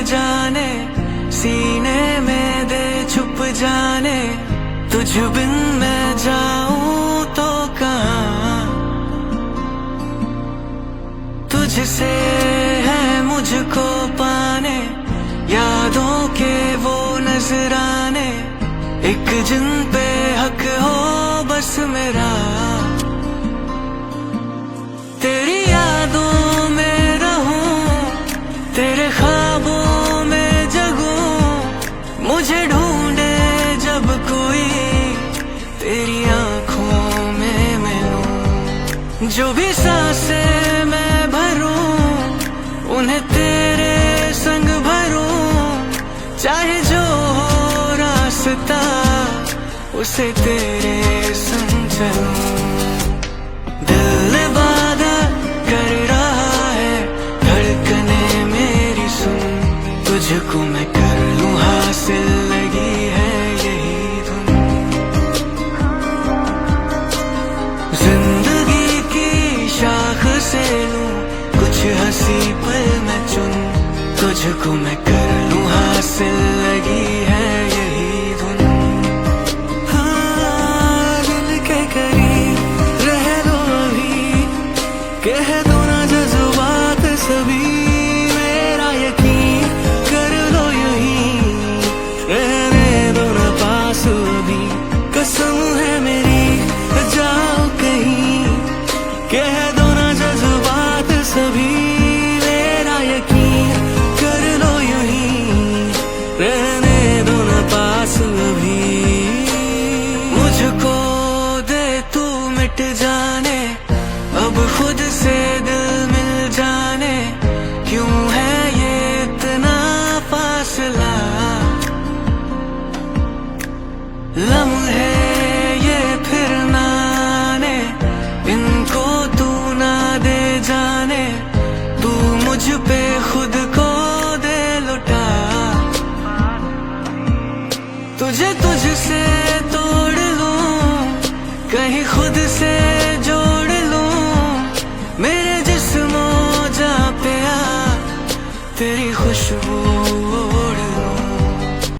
जाने, सीने में दे छुप जाने, तुझ बिन मैं जाऊं तो कहाँ। तुझसे है मुझको पाने, यादों के वो नजराने, एक जिन पे हक हो बस मेरा। तेरी यादों में रहूं, तेरे ख्वाबों में जगूं, मुझे ढूंढे जब कोई तेरी आंखों में मिलूं। जो भी सांसें मैं भरूं, उन्हें तेरे संग भरूं, चाहे जो हो रास्ता उसे तेरे संग चलूं। दिल वादा कर रहा है, धड़कने मेरी सुन, तुझको मैं कर लूं हासिल, लगी है यही धुन। जिंदगी की शाख से लूं कुछ हंसी पल मैं चुन, तुझको मैं कर लूं हासिल, लगी है यही धुन। हाँ, दिल के करीब रह लो अभी, कह दो ना जज्बात सभी, मेरा यकीन कर लो यूं, रहने दो ना पास अभी। कसम है मेरी जाओ कहीं, कह दो ना जज्बात सभी, मेरा यकीन कर लो यूं, रहने दो ना पास अभी। मुझको दे तू मिट जाने, अब खुद से दिल मिल जाने, क्यों है ये इतना फासला। लम्हे ये फिर ना आने, इनको तू ना दे जाने, तू मुझ पे खुद को दे लुटा। तुझे तुझसे तोड़ लूं, कहीं खुद से